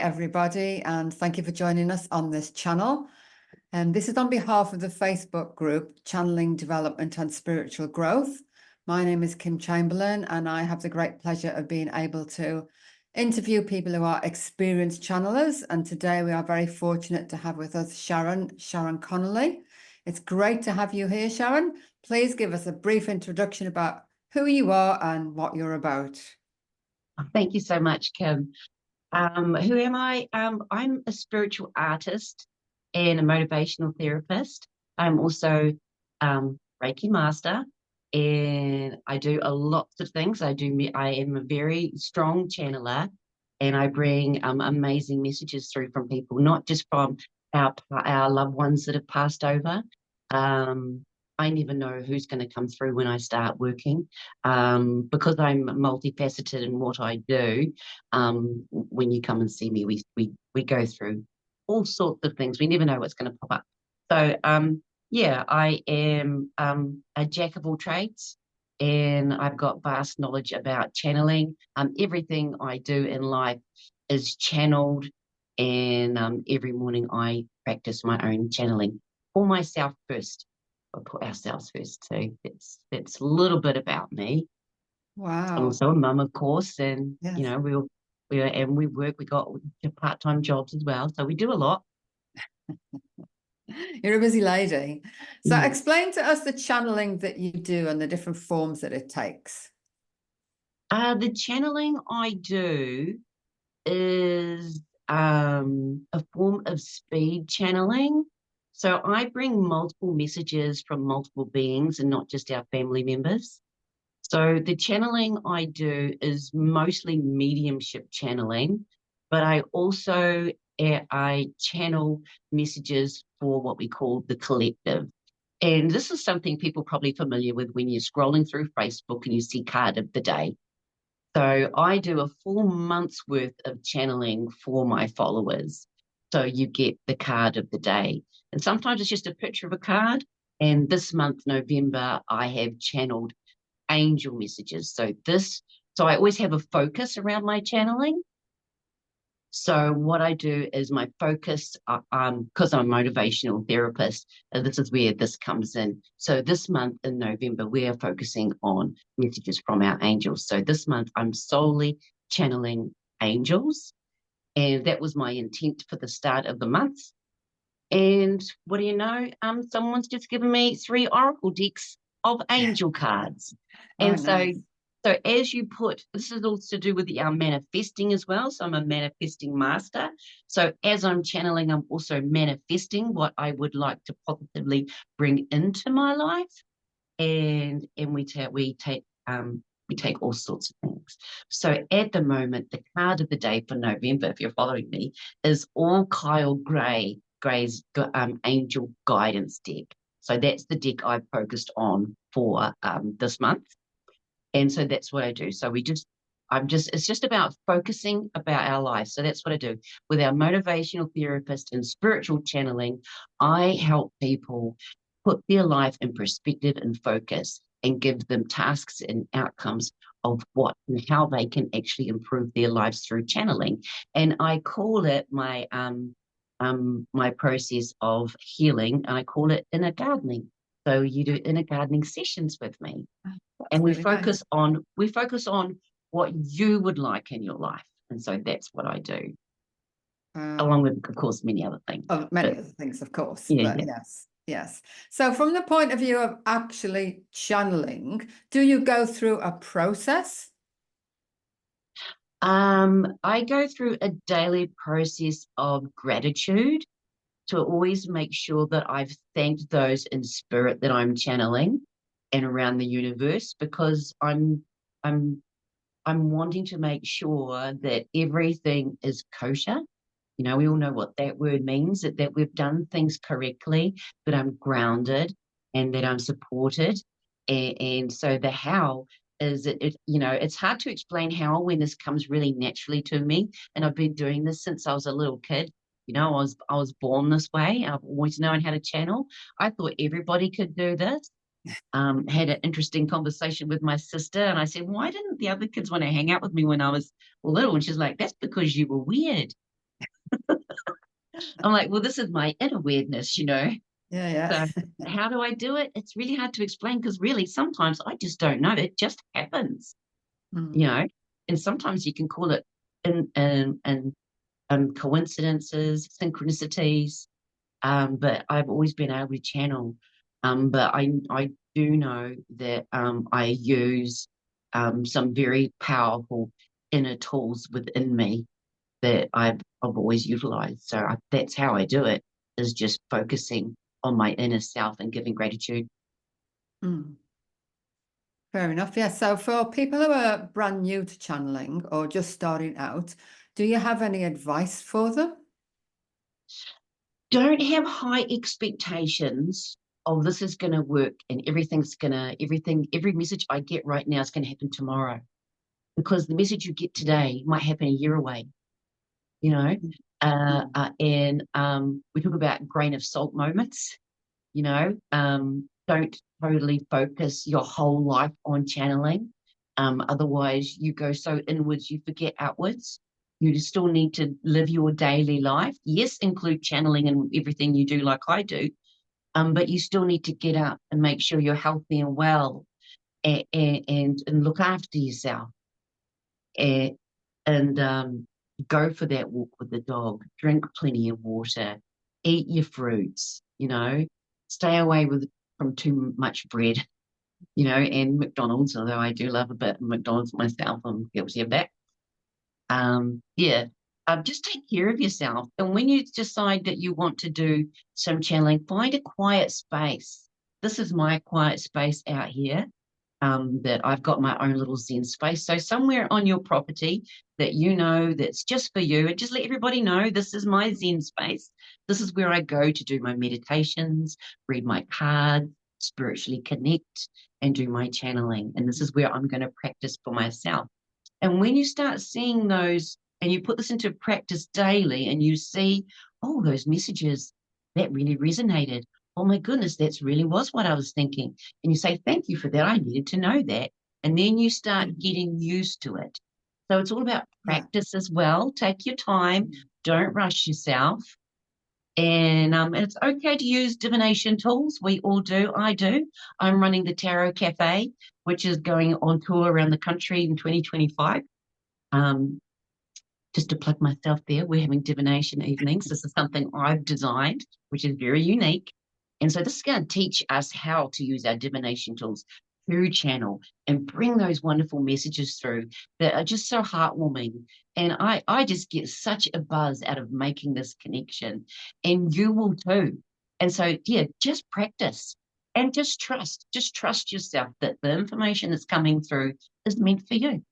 Everybody, and thank you for joining us on this channel. And this is on behalf of the Facebook group Channeling Development and Spiritual Growth. My name is Kim Chamberlain, and I have the great pleasure of being able to interview people who are experienced channelers. And today we are very fortunate to have with us Sharon Connolly. It's great to have you here, Sharon. Please give us a brief introduction about who you are and what you're about. Thank you so much, Kim. Who am I? I'm a spiritual artist and a motivational therapist. I'm also Reiki master, and I do a lot of things. I am a very strong channeler, and I bring amazing messages through from people, not just from our loved ones that have passed over. I never know who's going to come through when I start working, because I'm multifaceted in what I do. When you come and see me, we go through all sorts of things. We never know what's going to pop up. So yeah, I am a jack of all trades, and I've got vast knowledge about channeling. Everything I do in life is channeled, and every morning I practice my own channeling for myself first. Or put ourselves first too. It's a little bit about me. Wow. I'm also a mum, of course, and yes. you know we work. We got part-time jobs as well, so we do a lot. You're a busy lady. So explain to us the channeling that you do and the different forms that it takes. The channeling I do is a form of speed channeling. So I bring multiple messages from multiple beings and not just our family members. So the channeling I do is mostly mediumship channeling, but I also I channel messages for what we call the collective. And this is something people are probably familiar with when you're scrolling through Facebook and you see card of the day. So I do a full month's worth of channeling for my followers. So you get the card of the day. And sometimes it's just a picture of a card. And this month, November, I have channeled angel messages. So I always have a focus around my channeling. So what I do is my focus, because I'm a motivational therapist, this is where this comes in. So this month in November, we are focusing on messages from our angels. So this month, I'm solely channeling angels. And that was my intent for the start of the month. And what do you know? Someone's just given me 3 oracle decks of angel cards. And nice. so as you put, this is also to do with the manifesting as well. So I'm a manifesting master. So as I'm channeling, I'm also manifesting what I would like to positively bring into my life. And we take all sorts of things. So at the moment, the card of the day for November, if you're following me, is all Kyle Gray's angel guidance deck. So that's the deck I focused on for this month. And so that's what I do. So it's just about focusing about our life. So that's what I do with our motivational therapist and spiritual channeling. I help people put their life in perspective and focus and give them tasks and outcomes of what and how they can actually improve their lives through channeling. And I call it my process of healing, and I call it inner gardening. So you do inner gardening sessions with me. And we focus on what you would like in your life. And so that's what I do. Along with, of course, many other things. Many other things, of course. Yeah, but yes. So from the point of view of actually channeling, do you go through a process? I go through a daily process of gratitude to always make sure that I've thanked those in spirit that I'm channeling and around the universe, because I'm wanting to make sure that everything is kosher. You know, we all know what that word means, that we've done things correctly, that I'm grounded and that I'm supported. And so the how is it's hard to explain how when this comes really naturally to me. And I've been doing this since I was a little kid. You know, I was born this way. I've always known how to channel. I thought everybody could do this. Had an interesting conversation with my sister, and I said, why didn't the other kids want to hang out with me when I was little? And she's like, that's because you were weird. I'm like, well, this is my inner awareness, Yeah, So yeah. how do I do it? It's really hard to explain because really sometimes I just don't know. It just happens, you Mm, know. And sometimes you can call it coincidences, synchronicities. But I've always been able to channel. But I do know that I use some very powerful inner tools within me that I've always utilized. So that's how I do it, is just focusing on my inner self and giving gratitude. mm. Fair enough. Yeah. So for people who are brand new to channeling or just starting out, do you have any advice for them? Don't have high expectations. Oh, this is going to work and every message I get right now is going to happen tomorrow, because the message you get today might happen a year away, you know? Mm, And we talk about grain of salt moments, don't totally focus your whole life on channeling. Otherwise, you go so inwards, you forget outwards. You still need to live your daily life. Yes, include channeling in everything you do, like I do. But you still need to get up and make sure you're healthy and well, and look after yourself. And, and go for that walk with the dog. Drink plenty of water. Eat your fruits. Stay away from too much bread. And McDonald's. Although I do love a bit of McDonald's myself, I'm guilty of that. Yeah, just take care of yourself. And when you decide that you want to do some channeling, find a quiet space. This is my quiet space out here, that I've got my own little Zen space. So somewhere on your property that that's just for you, and just let everybody know this is my Zen space. This is where I go to do my meditations, read my cards, spiritually connect, and do my channeling. And this is where I'm going to practice for myself. And when you start seeing those and you put this into practice daily and you see, oh, those messages, that really resonated. Oh my goodness, that's really was what I was thinking. And you say, thank you for that. I needed to know that. And then you start mm, getting used to it. So it's all about yeah. practice as well. Take your time. Mm. Don't rush yourself. And it's okay to use divination tools. We all do. I do. I'm running the Tarot Cafe, which is going on tour around the country in 2025. Um, just to plug myself there, we're having divination evenings. This is something I've designed, which is very unique. And so this is going to teach us how to use our divination tools through channel and bring those wonderful messages through that are just so heartwarming. And I just get such a buzz out of making this connection, and you will too. And so, yeah, just practice and just trust yourself that the information that's coming through is meant for you.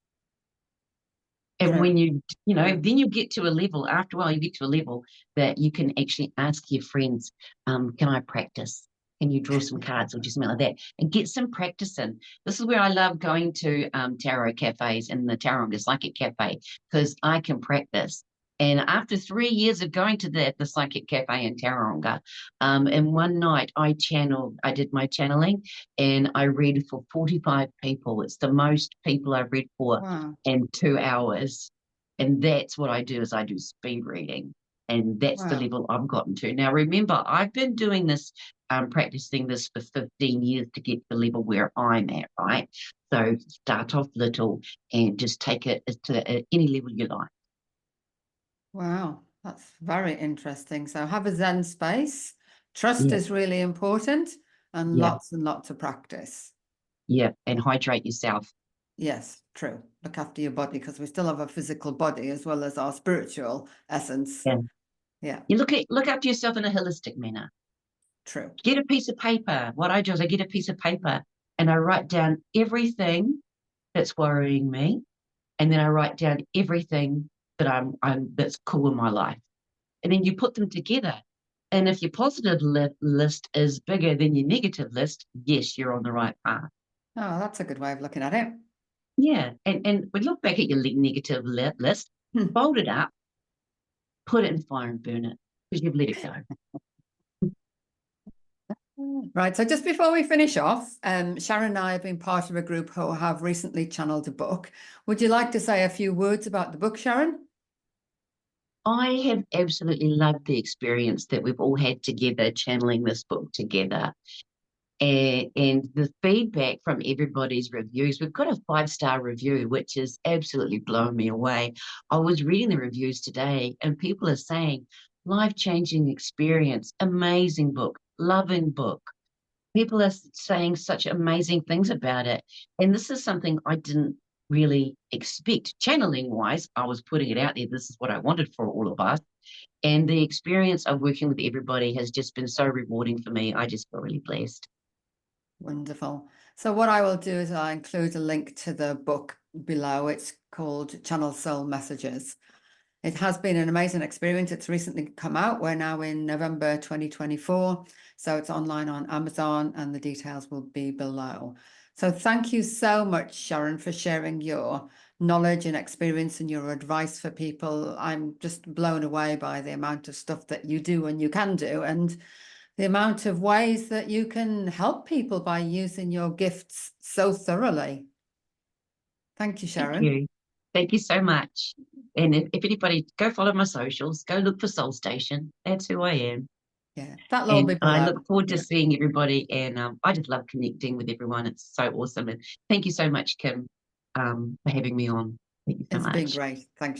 And True. when True. then you get to a level, after a while, you get to a level that you can actually ask your friends, can I practice? Can you draw some cards or just something like that? And get some practice in. This is where I love going to tarot cafes and the Taronga Psychic Cafe, because I can practice. And after 3 years of going to the Psychic Cafe in Taronga, and one night I did my channeling, and I read for 45 people. It's the most people I've read for Wow. in 2 hours. And that's what I do, is I do speed reading. And that's the Wow. level I've gotten to. Now, remember, I've been doing this, practicing this for 15 years to get to the level where I'm at, right? So start off little and just take it to any level you like. Wow. That's very interesting. So have a Zen space. Trust Yeah, is really important yeah, and lots of practice. yeah. And hydrate yourself. Yes, true. Look after your body because we still have a physical body as well as our spiritual essence. Yeah. Yeah, You look after yourself in a holistic manner. true. Get a piece of paper. What I do is I get a piece of paper and I write down everything that's worrying me, and then I write down everything that I'm that's cool in my life, and then you put them together. And if your positive list is bigger than your negative list, yes, you're on the right path. Oh, that's a good way of looking at it. Yeah, and we look back at your negative list, Hmm. fold it up, put it in fire and burn it, because you've let it go. Right, so just before we finish off, Sharon and I have been part of a group who have recently channeled a book. Would you like to say a few words about the book, Sharon? I have absolutely loved the experience that we've all had together channeling this book together. And the feedback from everybody's reviews, we've got a 5-star review, which has absolutely blown me away. I was reading the reviews today, and people are saying, life-changing experience, amazing book, loving book. People are saying such amazing things about it. And this is something I didn't really expect. Channeling wise, I was putting it out there. This is what I wanted for all of us. And the experience of working with everybody has just been so rewarding for me. I just feel really blessed. Wonderful. So what I will do is I'll include a link to the book below. It's called Channel Soul Messages. It has been an amazing experience. It's recently come out. We're now in November 2024. So it's online on Amazon, and the details will be below. So thank you so much, Sharon, for sharing your knowledge and experience and your advice for people. I'm just blown away by the amount of stuff that you do and you can do, and the amount of ways that you can help people by using your gifts so thoroughly. Thank you, Sharon. Thank you. Thank you so much. And if anybody, go follow my socials, go look for Soul Station. That's who I am. Yeah, that'll all And be I below. look forward to Yeah, seeing everybody. And I just love connecting with everyone. It's so awesome. And thank you so much, Kim, for having me on. Thank you so it's been much. great. Thanks,